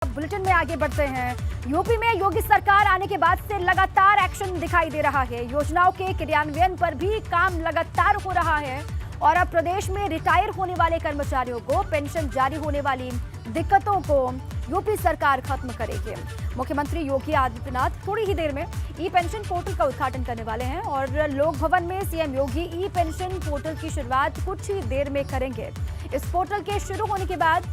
Bulletin में आगे बढ़ते हैं। यूपी में योगी सरकार आने के बाद से लगातार एक्शन दिखाई दे रहा है। योजनाओं के क्रियान्वयन पर भी काम लगातार हो रहा है और अब प्रदेश में रिटायर होने वाले कर्मचारियों को पेंशन जारी होने वाली दिक्कतों को यूपी सरकार खत्म करेगी। मुख्यमंत्री योगी आदित्यनाथ थोड़ी ही देर में ई पेंशन पोर्टल का उद्घाटन करने वाले हैं और लोक भवन में सीएम योगी ई पेंशन पोर्टल की शुरुआत कुछ ही देर में करेंगे। इस पोर्टल के शुरू होने के बाद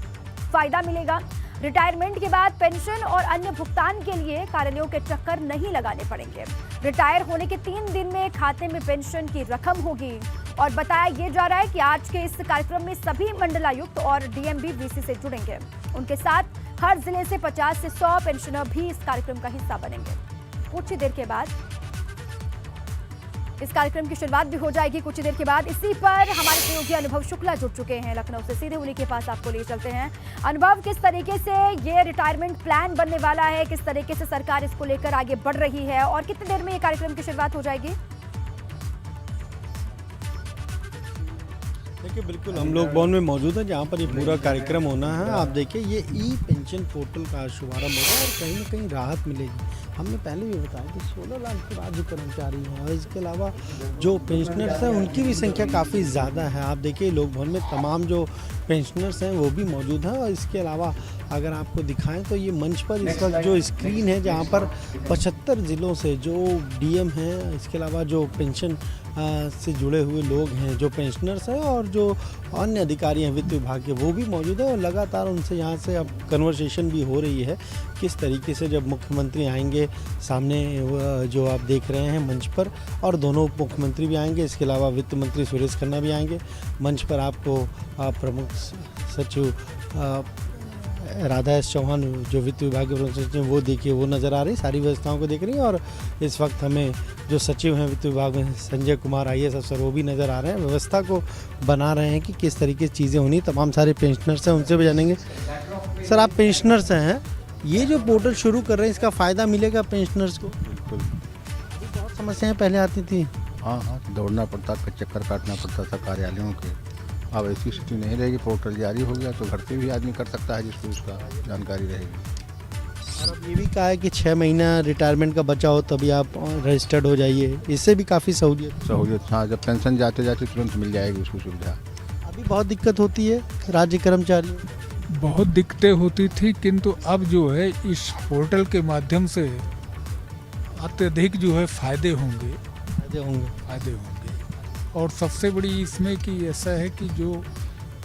फायदा मिलेगा। रिटायरमेंट के बाद पेंशन और अन्य भुगतान के लिए कार्यालयों के चक्कर नहीं लगाने पड़ेंगे। रिटायर होने के 3 दिन में खाते में पेंशन की रकम होगी और बताया ये जा रहा है कि आज के इस कार्यक्रम में सभी मंडलायुक्त और डीएम भी वीसी से जुड़ेंगे। उनके साथ हर जिले से 50 से 100 पेंशनर भी इस कार्यक्रम का हिस्सा बनेंगे। कुछ ही देर के बाद इस कार्यक्रम की शुरुआत भी हो जाएगी। कुछ ही देर के बाद इसी पर हमारे सहयोगी अनुभव शुक्ला जुड़ चुके हैं लखनऊ से। सीधे उन्हीं के पास आपको ले चलते हैं। अनुभव, किस तरीके से ये रिटायरमेंट प्लान बनने वाला है, किस तरीके से सरकार इसको लेकर आगे बढ़ रही है और कितनी देर में ये कार्यक्रम की शुरुआत हो जाएगी? देखिए, बिल्कुल हम लोग भवन में मौजूद हैं जहाँ पर ये पूरा कार्यक्रम होना है। आप देखिए, ये ई पेंशन पोर्टल का शुभारंभ होगा और कहीं ना कहीं राहत मिलेगी। हमने पहले भी बताया कि 16 लाख के बाद जो कर्मचारी हैं और इसके अलावा जो पेंशनर्स हैं उनकी भी संख्या काफ़ी ज़्यादा है। आप देखिए, लोक भवन में तमाम जो पेंशनर्स हैं वो भी मौजूद हैं और इसके अलावा अगर आपको दिखाएं तो ये मंच पर इस वक्त जो स्क्रीन है जहाँ पर 75 ज़िलों से जो डीएम हैं, इसके अलावा जो पेंशन से जुड़े हुए लोग हैं, जो पेंशनर्स हैं और जो अन्य अधिकारी हैं वित्त विभाग के, वो भी मौजूद है और लगातार उनसे यहाँ से अब कन्वर्सेशन भी हो रही है किस तरीके से जब मुख्यमंत्री आएंगे सामने जो आप देख रहे हैं मंच पर, और दोनों मुख्यमंत्री भी आएंगे, इसके अलावा वित्त मंत्री सुरेश खन्ना भी आएंगे मंच पर। आपको प्रमुख सचिव राधा एस चौहान जो वित्त विभाग के प्रमुख सचिव वो देखिए, वो नज़र आ रही, सारी व्यवस्थाओं को देख रही हैं। और इस वक्त हमें जो सचिव हैं वित्त विभाग में संजय कुमार IAS अफसर, वो भी नज़र आ रहे हैं, व्यवस्था को बना रहे हैं कि किस तरीके से चीज़ें होनी। तमाम सारे पेंशनर्स हैं, उनसे भी जानेंगे। सर, आप पेंशनर्स हैं, ये जो पोर्टल शुरू कर रहे हैं इसका फ़ायदा मिलेगा पेंशनर्स को? बिल्कुल। बहुत समस्याएँ पहले आती थी। हाँ, दौड़ना पड़ता था, चक्कर काटना पड़ता था कार्यालयों के। अब ऐसी स्थिति नहीं रहेगी, पोर्टल जारी हो गया तो घर पे भी आदमी कर सकता है जिसको उसका जानकारी रहेगी। और अब ये भी कहा है कि 6 महीना रिटायरमेंट का बचा हो तभी आप रजिस्टर्ड हो जाइए, इससे भी काफ़ी सहूलियत। हाँ, जब पेंशन जाते जाते तुरंत मिल जाएगी उसको सुविधा। अभी बहुत दिक्कत होती है राज्य कर्मचारियों, बहुत दिक्कतें होती थी, किंतु अब जो है इस पोर्टल के माध्यम से अत्यधिक जो है फायदे होंगे। और सबसे बड़ी इसमें कि ऐसा है कि जो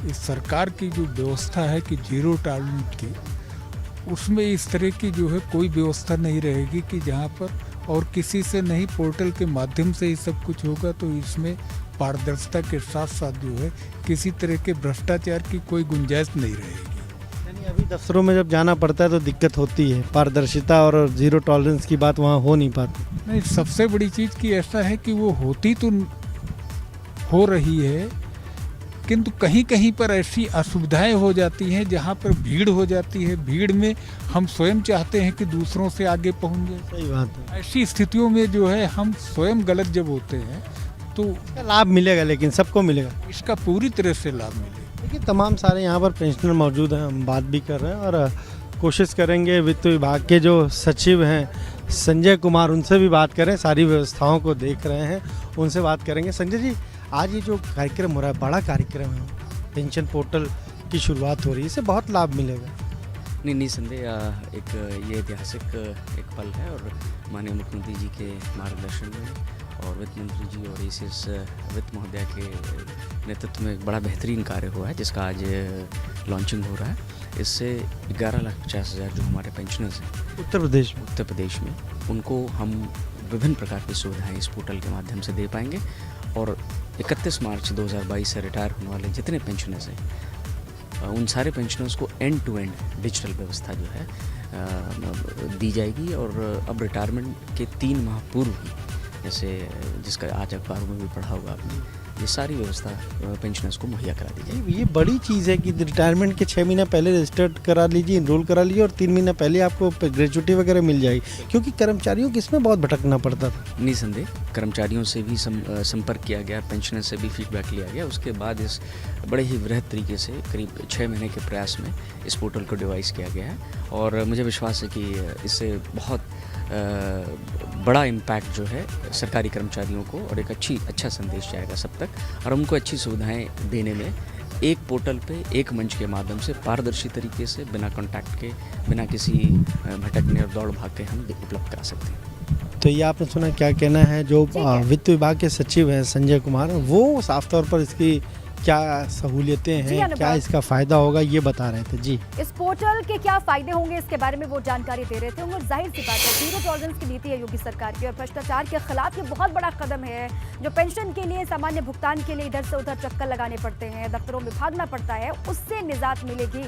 इस सरकार की जो व्यवस्था है कि जीरो टॉलरेंस की, उसमें इस तरह की जो है कोई व्यवस्था नहीं रहेगी कि जहाँ पर और किसी से नहीं, पोर्टल के माध्यम से ही सब कुछ होगा। तो इसमें पारदर्शिता के साथ साथ जो है किसी तरह के भ्रष्टाचार की कोई गुंजाइश नहीं रहेगी। यानी अभी दफ्तरों में जब जाना पड़ता है तो दिक्कत होती है, पारदर्शिता और जीरो टॉलरेंस की बात वहाँ हो नहीं पाती। नहीं, सबसे बड़ी चीज़ की ऐसा है कि वो होती तो हो रही है, किंतु कहीं कहीं पर ऐसी असुविधाएं हो जाती हैं जहां पर भीड़ हो जाती है। भीड़ में हम स्वयं चाहते हैं कि दूसरों से आगे पहुंच जाए। सही बात है। ऐसी स्थितियों में जो है हम स्वयं गलत जब होते हैं तो इसका लाभ मिलेगा, लेकिन सबको मिलेगा। इसका पूरी तरह से लाभ मिलेगा। देखिए, तमाम सारे यहाँ पर पेंशनर मौजूद हैं, हम बात भी कर रहे हैं और कोशिश करेंगे वित्त विभाग के जो सचिव हैं संजय कुमार, उनसे भी बात करें। सारी व्यवस्थाओं को देख रहे हैं, उनसे बात करेंगे। संजय जी, आज ये जो कार्यक्रम हो रहा है, बड़ा कार्यक्रम है, पेंशन पोर्टल की शुरुआत हो रही है, इससे बहुत लाभ मिलेगा। नहीं, निसंदेह एक ये ऐतिहासिक एक पल है और माननीय मुख्यमंत्री जी के मार्गदर्शन में और वित्त मंत्री जी और ACS वित्त महोदय के नेतृत्व में एक बड़ा बेहतरीन कार्य हुआ है जिसका आज लॉन्चिंग हो रहा है। इससे 11,50,000 जो हमारे पेंशनर्स हैं उत्तर प्रदेश में, उनको हम विभिन्न प्रकार की सुविधाएं इस पोर्टल के माध्यम से दे पाएंगे। और 31 मार्च 2022 से रिटायर होने वाले जितने पेंशनर्स हैं उन सारे पेंशनर्स को एंड टू एंड डिजिटल व्यवस्था जो है दी जाएगी। और अब रिटायरमेंट के 3 माह पूर्व ही, जैसे जिसका आज अखबारों में भी पढ़ा होगा आपने, ये सारी व्यवस्था पेंशनर्स को मुहैया करा दी जाए। ये बड़ी चीज़ है कि रिटायरमेंट के 6 महीने पहले रजिस्टर्ड करा लीजिए, इनरोल करा लीजिए और 3 महीने पहले आपको ग्रेजुटी वगैरह मिल जाएगी, क्योंकि कर्मचारियों को इसमें बहुत भटकना पड़ता था। निसंदेह कर्मचारियों से भी संपर्क किया गया, पेंशनर से भी फीडबैक लिया गया। उसके बाद इस बड़े ही वृहद तरीके से करीब 6 महीने के प्रयास में इस पोर्टल को डिवाइस किया गया है और मुझे विश्वास है कि इससे बहुत बड़ा इम्पैक्ट जो है सरकारी कर्मचारियों को और एक अच्छा संदेश जाएगा सब तक और उनको अच्छी सुविधाएं देने में एक पोर्टल पे एक मंच के माध्यम से पारदर्शी तरीके से बिना कॉन्टैक्ट के, बिना किसी भटकने और दौड़ भाग के हम उपलब्ध करा सकते हैं। तो ये आपने सुना, क्या कहना है जो वित्त विभाग के सचिव हैं संजय कुमार, वो साफ तौर पर इसकी क्या सहूलियतें हैं, क्या इसका फायदा होगा, ये बता रहे थे। जी, इस पोर्टल के क्या फायदे होंगे इसके बारे में वो जानकारी दे रहे थे। और जाहिर सी बात है, जीरो टॉलरेंस की नीति है योगी सरकार की और भ्रष्टाचार के खिलाफ ये बहुत बड़ा कदम है। जो पेंशन के लिए सामान्य भुगतान के लिए इधर से उधर चक्कर लगाने पड़ते हैं, दफ्तरों में भागना पड़ता है, उससे निजात मिलेगी।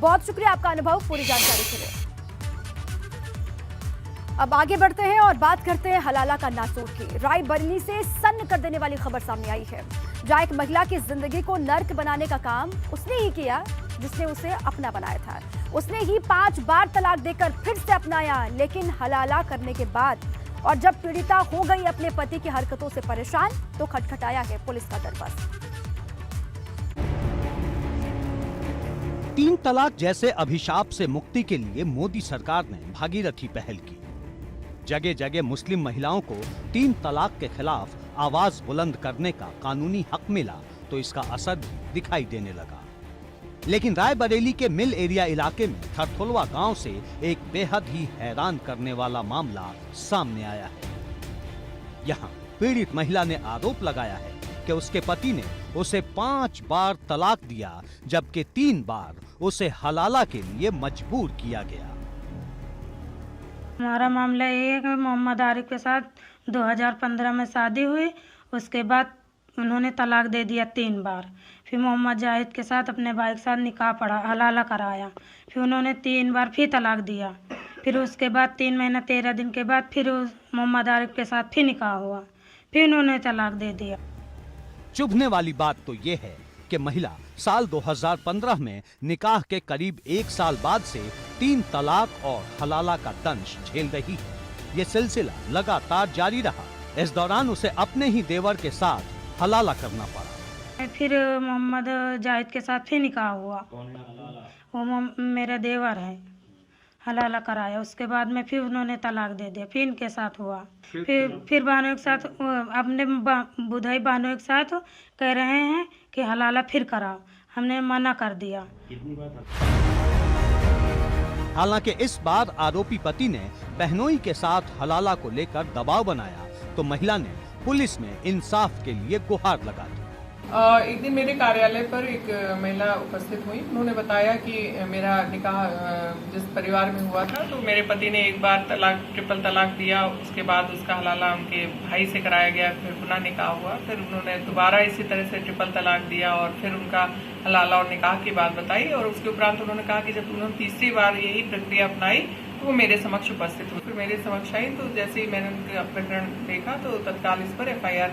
बहुत शुक्रिया आपका अनुभव पूरी जानकारी के लिए। अब आगे बढ़ते हैं और बात करते हैं हलाला का नासूर की। रायबरेली से सन्न कर देने वाली खबर सामने आई है, जहां एक महिला की जिंदगी को नर्क बनाने का काम उसने ही किया जिसने उसे अपना बनाया था। उसने ही 5 बार तलाक देकर फिर से अपनाया, लेकिन हलाला करने के बाद और जब पीड़िता हो गई अपने पति की हरकतों से परेशान, तो खटखटाया है पुलिस का दरवाजा। 3 तलाक जैसे अभिशाप से मुक्ति के लिए मोदी सरकार ने भागीरथी पहल की। जगह जगह मुस्लिम महिलाओं को 3 तलाक के खिलाफ आवाज बुलंद करने का कानूनी हक मिला, तो इसका असर भी दिखाई देने लगा। लेकिन रायबरेली के मिल एरिया इलाके में थरथुलवा गांव से एक बेहद ही हैरान करने वाला मामला सामने आया है। यहां पीड़ित महिला ने आरोप लगाया है कि उसके पति ने उसे 5 बार तलाक दिया, जबकि 3 बार उसे हलाला के लिए मजबूर किया गया। हमारा मामला ये है कि मोहम्मद आरिफ के साथ 2015 में शादी हुई, उसके बाद उन्होंने तलाक दे दिया 3 बार। फिर मोहम्मद जाहिद के साथ अपने भाई के साथ निकाह पढ़ा, हलाला कराया, फिर उन्होंने 3 बार फिर तलाक दिया। फिर उसके बाद 3 महीना 13 दिन के बाद फिर मोहम्मद आरिफ के साथ फिर निकाह हुआ, फिर उन्होंने तलाक दे दिया। चुभने वाली बात तो ये है कि महिला साल 2015 में निकाह के करीब 1 साल बाद से 3 तलाक और हलाला का दंश झेल रही है। ये सिलसिला लगातार जारी रहा। इस दौरान उसे अपने ही देवर के साथ हलाला करना पड़ा। फिर मोहम्मद जाहिद के साथ फिर निकाह हुआ, वो मेरा देवर है, हलाला कराया। उसके बाद में फिर उन्होंने तलाक दे दिया, फिर इनके साथ हुआ। फिर बहनों के साथ अपने बुधाई बहनों के साथ कह रहे हैं कि हलाला फिर कराओ, हमने मना कर दिया। हालांकि इस बार आरोपी पति ने बहनोई के साथ हलाला को लेकर दबाव बनाया, तो महिला ने पुलिस में इंसाफ के लिए गुहार लगा दी। एक दिन मेरे कार्यालय पर एक महिला उपस्थित हुई। उन्होंने बताया कि मेरा निकाह जिस परिवार में हुआ था, तो मेरे पति ने एक बार ट्रिपल तलाक दिया, उसके बाद उसका हलाला उनके भाई से कराया गया, फिर पुनः निकाह हुआ, फिर उन्होंने दोबारा इसी तरह से ट्रिपल तलाक दिया और फिर उनका हलाला और निकाह की बात बताई। और उसके उपरांत उन्होंने कहा कि जब उन्होंने तीसरी बार यही प्रक्रिया अपनाई तो वो मेरे समक्ष उपस्थित हुई। फिर मेरे समक्ष आई, तो जैसे ही मैंने उनका प्रकरण देखा तो तत्काल इस पर FIR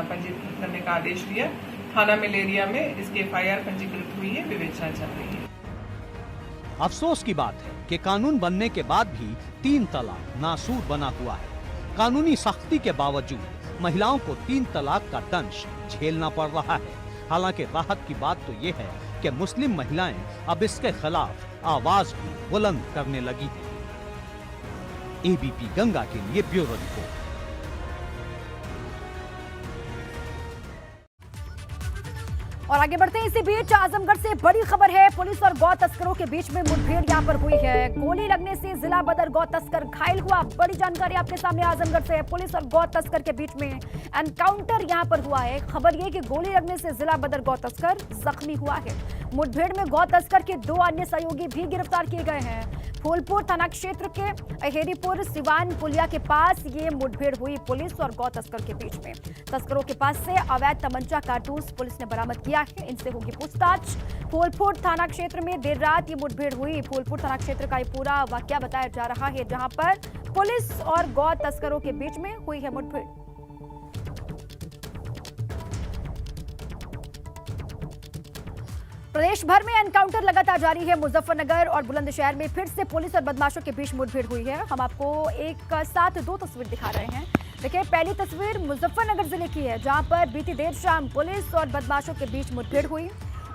पंजीकृत करने का आदेश दिया। थाना मिल एरिया में इसकी FIR पंजीकृत हुई है, विवेचना चल रही है। अफसोस की बात है कि कानून बनने के बाद भी 3 तलाक नासूर बना हुआ है। कानूनी सख्ती के बावजूद महिलाओं को 3 तलाक का दंश झेलना पड़ रहा है। हालांकि राहत की बात तो ये है कि मुस्लिम महिलाएं अब इसके खिलाफ आवाज भी बुलंद करने लगी हैं। ABP गंगा के लिए ब्यूरो रिपोर्ट। और आगे बढ़ते हैं। इसी बीच आजमगढ़ से बड़ी खबर है, पुलिस और गौ तस्करों के बीच में मुठभेड़ यहां पर हुई है। गोली लगने से जिला बदर गौ तस्कर घायल हुआ। बड़ी जानकारी आपके सामने आजमगढ़ से है। पुलिस और गौ तस्कर के बीच में एनकाउंटर यहां पर हुआ है। खबर यह कि गोली लगने से जिला बदर गौ तस्कर जख्मी हुआ है। मुठभेड़ में गौ तस्कर के 2 अन्य सहयोगी भी गिरफ्तार किए गए हैं। फूलपुर थाना क्षेत्र के अहेरीपुर सिवान पुलिया के पास ये मुठभेड़ हुई पुलिस और गौ तस्कर के बीच में। तस्करों के पास से अवैध तमंचा कारतूस पुलिस ने बरामद किया है। इनसे होगी पूछताछ। फूलपुर थाना क्षेत्र में देर रात ये मुठभेड़ हुई। फूलपुर थाना क्षेत्र का ये पूरा वाकया बताया जा रहा है, जहां पर पुलिस और गौ तस्करों के बीच में हुई है मुठभेड़। प्रदेश भर में एनकाउंटर लगातार जारी है। मुजफ्फरनगर और बुलंदशहर में फिर से पुलिस और बदमाशों के बीच मुठभेड़ हुई है। हम आपको एक साथ दो तस्वीर दिखा रहे हैं। देखिए, पहली तस्वीर मुजफ्फरनगर जिले की है, जहां पर बीती देर शाम पुलिस और बदमाशों के बीच मुठभेड़ हुई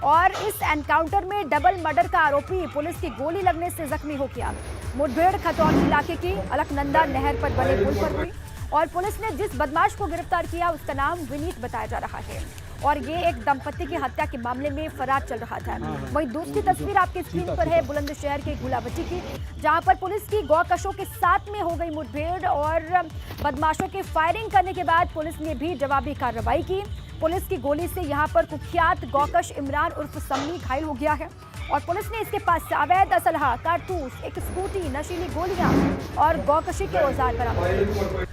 और इस एनकाउंटर में डबल मर्डर का आरोपी पुलिस की गोली लगने से जख्मी हो गया। मुठभेड़ खतौनी इलाके की अलकनंदा नहर पर बने पुल पर हुई और पुलिस ने जिस बदमाश को गिरफ्तार किया उसका नाम विनीत बताया जा रहा है और ये एक दंपति की हत्या के मामले में फरार चल रहा था। वहीं दूसरी तस्वीर आपकी स्क्रीन पर है बुलंदशहर के गुलाबटी की, जहां पर पुलिस की गौकशों के साथ में हो गई मुठभेड़ और बदमाशों के फायरिंग करने के बाद पुलिस ने भी जवाबी कार्रवाई की। पुलिस की गोली से यहां पर कुख्यात गौकश इमरान उर्फ सम्मी घायल हो गया है और पुलिस ने इसके पास से अवैध असलहा, कारतूस, एक स्कूटी, नशीली गोलियां और गौकशी के औजार बरामद किए।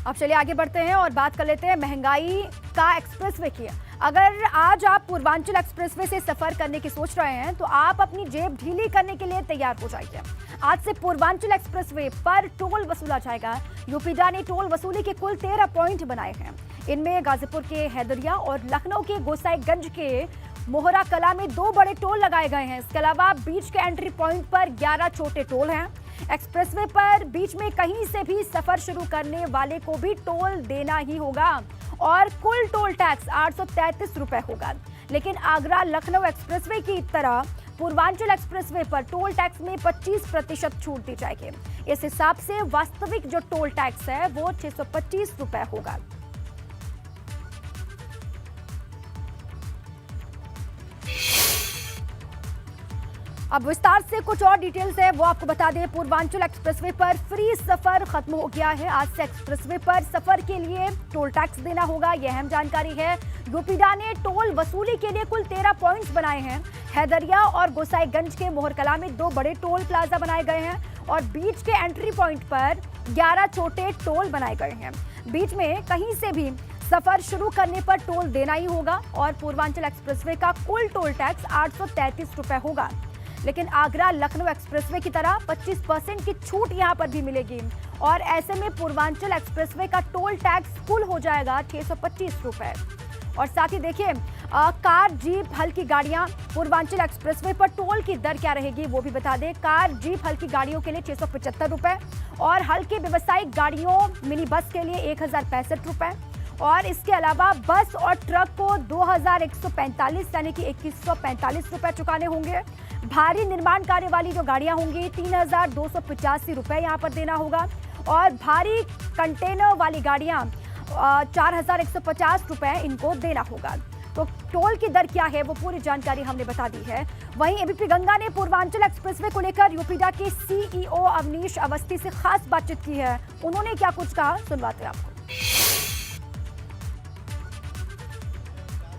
अब चलिए आगे बढ़ते हैं और बात कर लेते हैं महंगाई का एक्सप्रेसवे की। अगर आज आप पूर्वांचल एक्सप्रेसवे से सफर करने की सोच रहे हैं तो आप अपनी जेब ढीली करने के लिए तैयार हो जाइए। आज से पूर्वांचल एक्सप्रेसवे पर टोल वसूला जाएगा। यूपीडा ने टोल वसूली के कुल 13 पॉइंट बनाए हैं। इनमें गाजीपुर के हैदरिया और लखनऊ के गोसाईगंज के मोहरा कला में 2 बड़े टोल लगाए गए हैं। इसके अलावा बीच के एंट्री पॉइंट पर 11 छोटे टोल हैं। एक्सप्रेसवे पर बीच में कहीं से भी सफर शुरू करने वाले को भी टोल देना ही होगा और कुल टोल टैक्स 833 रुपए होगा। लेकिन आगरा लखनऊ एक्सप्रेसवे की तरह पूर्वांचल एक्सप्रेसवे पर टोल टैक्स में 25% छूट दी जाएगी। इस हिसाब से वास्तविक जो टोल टैक्स है वो 625 रुपए होगा। अब विस्तार से कुछ और डिटेल्स है वो आपको बता दें। पूर्वांचल एक्सप्रेसवे पर फ्री सफर खत्म हो गया है। आज से एक्सप्रेसवे पर सफर के लिए टोल टैक्स देना होगा, यह अहम जानकारी है। यूपीडा ने टोल वसूली के लिए कुल 13 पॉइंट्स बनाए हैं। हैदरिया और गोसाईगंज के मोहरकला में 2 बड़े टोल प्लाजा बनाए गए हैं और बीच के एंट्री पॉइंट पर 11 छोटे टोल बनाए गए हैं। बीच में कहीं से भी सफर शुरू करने पर टोल देना ही होगा और पूर्वांचल एक्सप्रेसवे का कुल टोल टैक्स 833 रुपए होगा। लेकिन आगरा लखनऊ एक्सप्रेसवे की तरह 25% की छूट यहां पर भी मिलेगी और ऐसे में पूर्वांचल एक्सप्रेसवे का टोल टैक्स कुल हो जाएगा 625 रुपए। और साथ ही देखिए, कार, जीप, हल्की गाड़ियां पूर्वांचल एक्सप्रेसवे पर टोल की दर क्या रहेगी वो भी बता दें। कार, जीप, हल्की गाड़ियों के लिए 675 रुपए और हल्की व्यावसायिक गाड़ियों, मिनी बस के लिए 1065 रुपए और इसके अलावा बस और ट्रक को 2145 यानी कि 2145 रुपए चुकाने होंगे। भारी निर्माण कार्य वाली जो गाड़ियां होंगी 3285 रुपए यहाँ पर देना होगा और भारी कंटेनर वाली गाड़ियां 4150 रुपए इनको देना होगा। तो टोल की दर क्या है वो पूरी जानकारी हमने बता दी है। वहीं एबीपी गंगा ने पूर्वांचल एक्सप्रेसवे को लेकर यूपीडा के सीईओ अवनीश अवस्थी से खास बातचीत की है। उन्होंने क्या कुछ कहा, सुनवाते हैं आपको।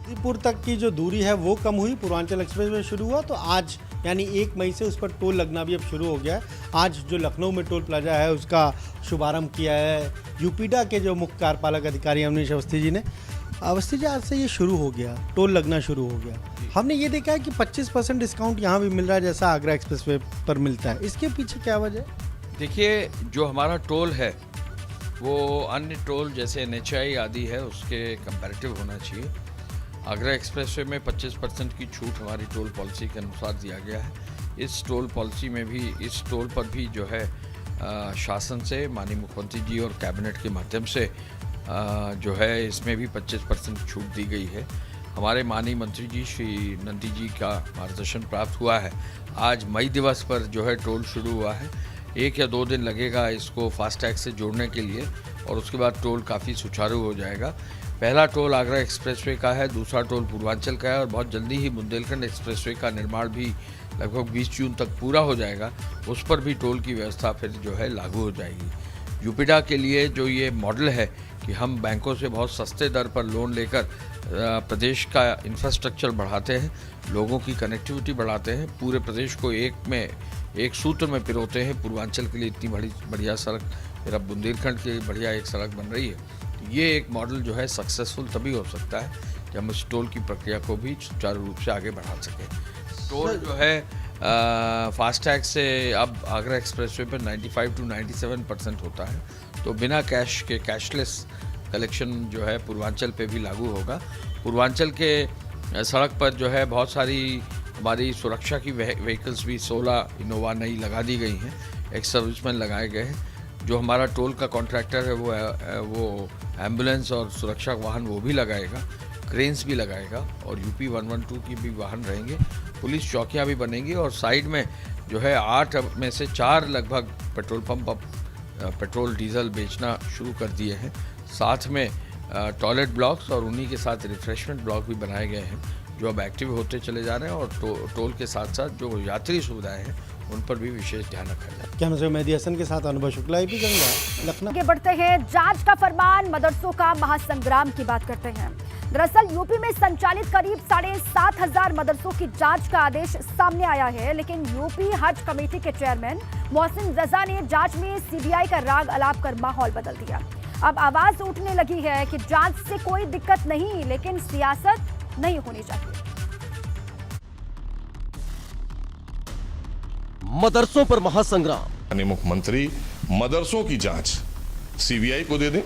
गाजीपुर तक की जो दूरी है वो कम हुई, पूर्वांचल एक्सप्रेसवे शुरू हुआ तो आज यानी 1 मई से उस पर टोल लगना भी अब शुरू हो गया है। आज जो लखनऊ में टोल प्लाजा है उसका शुभारंभ किया है यूपीडा के जो मुख्य कार्यपालक अधिकारी अवनीश अवस्थी जी ने। अवस्थी जी, आज से ये शुरू हो गया, टोल लगना शुरू हो गया। हमने ये देखा है कि 25% डिस्काउंट यहाँ भी मिल रहा है जैसा आगरा एक्सप्रेसवे पर मिलता है, इसके पीछे क्या वजह है? देखिए, जो हमारा टोल है वो अन्य टोल जैसे NHI आदि है उसके कंपैरेटिव होना चाहिए। आगरा एक्सप्रेसवे में 25% की छूट हमारी टोल पॉलिसी के अनुसार दिया गया है। इस टोल पॉलिसी में भी, इस टोल पर भी जो है शासन से, माननीय मुख्यमंत्री जी और कैबिनेट के माध्यम से जो है इसमें भी 25% छूट दी गई है। हमारे माननीय मंत्री जी श्री नंदी जी का मार्गदर्शन प्राप्त हुआ है। आज मई दिवस पर जो है टोल शुरू हुआ है। 1 या 2 दिन लगेगा इसको फास्टैग से जोड़ने के लिए और उसके बाद टोल काफ़ी सुचारू हो जाएगा। पहला टोल आगरा एक्सप्रेसवे का है, दूसरा टोल पूर्वांचल का है और बहुत जल्दी ही बुंदेलखंड एक्सप्रेसवे का निर्माण भी लगभग 20 जून तक पूरा हो जाएगा। उस पर भी टोल की व्यवस्था फिर जो है लागू हो जाएगी। यूपीडा के लिए जो ये मॉडल है कि हम बैंकों से बहुत सस्ते दर पर लोन लेकर प्रदेश का इंफ्रास्ट्रक्चर बढ़ाते हैं, लोगों की कनेक्टिविटी बढ़ाते हैं, पूरे प्रदेश को एक सूत्र में पिरोते हैं। पूर्वांचल के लिए इतनी बढ़िया सड़क, फिर अब बुंदेलखंड की बढ़िया एक सड़क बन रही है। ये एक मॉडल जो है सक्सेसफुल तभी हो सकता है कि हम इस टोल की प्रक्रिया को भी सुचारू रूप से आगे बढ़ा सकें। टोल जो है फास्टैग से अब आगरा एक्सप्रेसवे पर 95 to 97% होता है। तो बिना कैश के कैशलेस कलेक्शन जो है पूर्वांचल पे भी लागू होगा। पूर्वांचल के सड़क पर जो है बहुत सारी हमारी सुरक्षा की व्हीकल्स भी 16 इनोवा नई लगा दी गई हैं, एक सर्विसमैन लगाए गए हैं। जो हमारा टोल का कॉन्ट्रैक्टर है वो एम्बुलेंस और सुरक्षा वाहन वो भी लगाएगा, क्रेन्स भी लगाएगा और यूपी 112 की भी वाहन रहेंगे। पुलिस चौकियां भी बनेंगी और साइड में जो है 8 में से 4 लगभग पेट्रोल पंप अब पेट्रोल डीजल बेचना शुरू कर दिए हैं। साथ में टॉयलेट ब्लॉक्स और उन्हीं के साथ रिफ्रेशमेंट ब्लॉक भी बनाए गए हैं जो अब एक्टिव होते चले जा रहे हैं। और टोल के साथ साथ जो यात्री सुविधाएं हैं उन पर भी विशेष ध्यान रखा जाए। क्या मैं मेहदी हसन के साथ अनुभव शुक्ला भी गंगा लखनऊ। आगे बढ़ते हैं, जांच का फरमान, मदरसों का महासंग्राम की बात करते हैं। दरअसल यूपी में संचालित करीब 7,500 मदरसों की जांच का आदेश सामने आया है, लेकिन यूपी हज कमेटी के चेयरमैन मोहसिन रजा ने जांच में सीबीआई का राग अलाप कर माहौल बदल दिया। अब आवाज उठने लगी है कि जांच से कोई दिक्कत नहीं, लेकिन सियासत नहीं होनी चाहिए। मदरसों पर महासंग्राम। माननीय मुख्यमंत्री मदरसों की जांच सीबीआई को दे दें।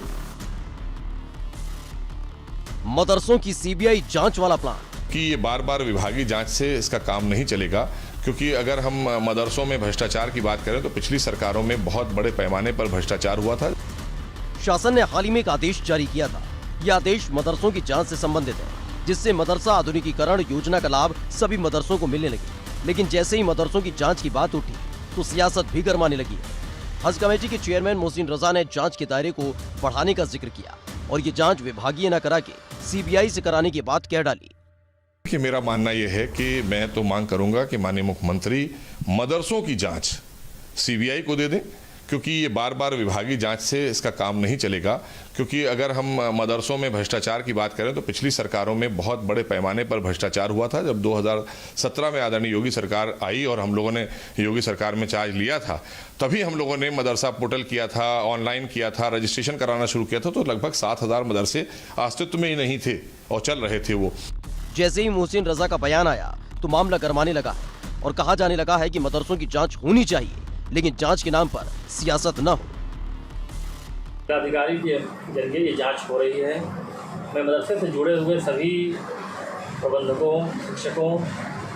मदरसों की सीबीआई जांच वाला प्लान कि ये बार बार विभागीय जांच से इसका काम नहीं चलेगा, क्योंकि अगर हम मदरसों में भ्रष्टाचार की बात करें तो पिछली सरकारों में बहुत बड़े पैमाने पर भ्रष्टाचार हुआ था। शासन ने हाल ही में एक आदेश जारी किया था। यह आदेश मदरसों की जांच से संबंधित है, जिससे मदरसा आधुनिकीकरण योजना का लाभ सभी मदरसों को मिलने लगे। लेकिन जैसे ही मदरसों की जांच की बात उठी तो सियासत भी गरमाने लगी है। हज कमेटी के चेयरमैन मोहसिन रजा ने जांच के दायरे को बढ़ाने का जिक्र किया और ये जांच विभागीय न करा के सीबीआई से कराने की बात कह डाली। कि मेरा मानना यह है कि मैं तो मांग करूंगा कि माननीय मुख्यमंत्री मदरसों की जांच सीबीआई को दे दें, क्योंकि ये बार बार विभागीय जांच से इसका काम नहीं चलेगा। क्योंकि अगर हम मदरसों में भ्रष्टाचार की बात करें तो पिछली सरकारों में बहुत बड़े पैमाने पर भ्रष्टाचार हुआ था। जब 2017 में आदरणीय योगी सरकार आई और हम लोगों ने योगी सरकार में चार्ज लिया था, तभी हम लोगों ने मदरसा पोर्टल किया था, ऑनलाइन किया था, रजिस्ट्रेशन कराना शुरू किया था। तो लगभग 7,000 मदरसे अस्तित्व में ही नहीं थे और चल रहे थे वो। जैसे ही मोहसिन रजा का बयान आया तो मामला गरमाने लगा है और कहा जाने लगा है कि मदरसों की जांच होनी चाहिए, लेकिन जांच के नाम पर सियासत न हो। अधिकारी के जरिए ये जांच हो रही है। मैं मदरसे से जुड़े हुए सभी प्रबंधकों, शिक्षकों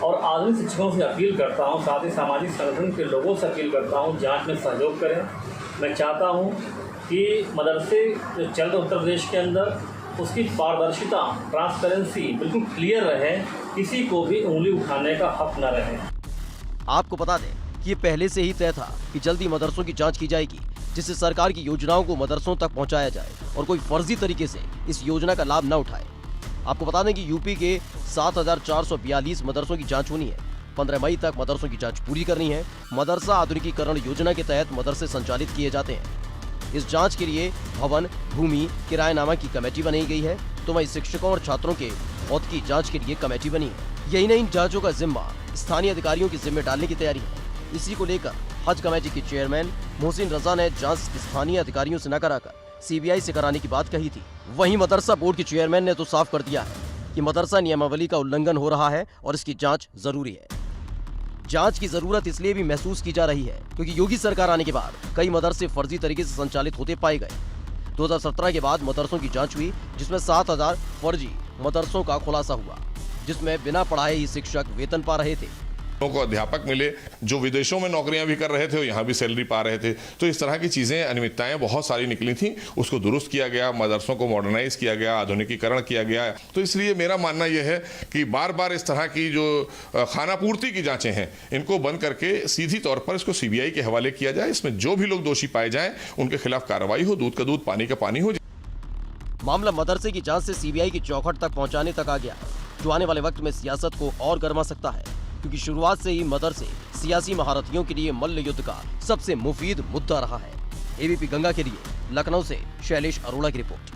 और आधुनिक शिक्षकों से अपील करता हूं, साथ ही सामाजिक संगठन के लोगों से अपील करता हूं, जांच में सहयोग करें। मैं चाहता हूं कि मदरसे जो चल रहे उत्तर प्रदेश के अंदर उसकी पारदर्शिता, ट्रांसपेरेंसी बिल्कुल क्लियर रहे, किसी को भी उंगली उठाने का हक न रहे। आपको बता दें कि ये पहले से ही तय था कि जल्दी मदरसों की जांच की जाएगी, जिससे सरकार की योजनाओं को मदरसों तक पहुंचाया जाए और कोई फर्जी तरीके से इस योजना का लाभ न उठाए। आपको बता दें कि यूपी के 7,442 मदरसों की जांच होनी है। 15 मई तक मदरसों की जांच पूरी करनी है। मदरसा आधुनिकीकरण योजना के तहत मदरसे संचालित किए जाते हैं। इस जांच के लिए भवन, भूमि, किराएनामा की कमेटी बनाई गई है, तो वहीं शिक्षकों और छात्रों के औहद की जांच के लिए कमेटी बनी है। यही नहीं, इन जांचों का जिम्मा स्थानीय अधिकारियों के जिम्मे डालने की तैयारी है। इसी को लेकर हज कमेटी के चेयरमैन मोहसिन रजा ने जांच स्थानीय अधिकारियों से न कराकर सीबीआई से कराने की बात कही थी। वहीं मदरसा बोर्ड के चेयरमैन ने तो साफ कर दिया है कि मदरसा नियमावली का उल्लंघन हो रहा है और इसकी जांच जरूरी है। जांच की जरूरत इसलिए भी महसूस की जा रही है क्योंकि योगी सरकार आने के बाद कई मदरसे फर्जी तरीके से संचालित होते पाए गए। 2017 के बाद मदरसों की जांच हुई, जिसमें 7,000 फर्जी मदरसों का खुलासा हुआ, जिसमें बिना पढ़ाए ही शिक्षक वेतन पा रहे थे। को अध्यापक मिले जो विदेशों में नौकरियां भी कर रहे थे और यहाँ भी सैलरी पा रहे थे। तो इस तरह की चीज़ें, अनियमितताएं बहुत सारी निकली थी। उसको दुरुस्त किया गया, मदरसों को मॉडर्नाइज किया गया, आधुनिकीकरण किया गया। तो इसलिए मेरा मानना यह है कि बार बार इस तरह की जो खानापूर्ति की जांचें हैं, इनको बंद करके सीधी तौर पर इसको सीबीआई के हवाले किया जाए। इसमें जो भी लोग दोषी पाए जाएं उनके खिलाफ कार्रवाई हो, दूध का दूध, पानी का पानी हो। मामला मदरसे की जांच से सीबीआई की चौखट तक पहुंचाने तक आ गया है, जो आने वाले वक्त में सियासत को और गरमा सकता है, क्योंकि शुरुआत से ही मदरसे सियासी महारथियों के लिए मल्ल युद्ध का सबसे मुफीद मुद्दा रहा है। एबीपी गंगा के लिए लखनऊ से शैलेश अरोड़ा की रिपोर्ट।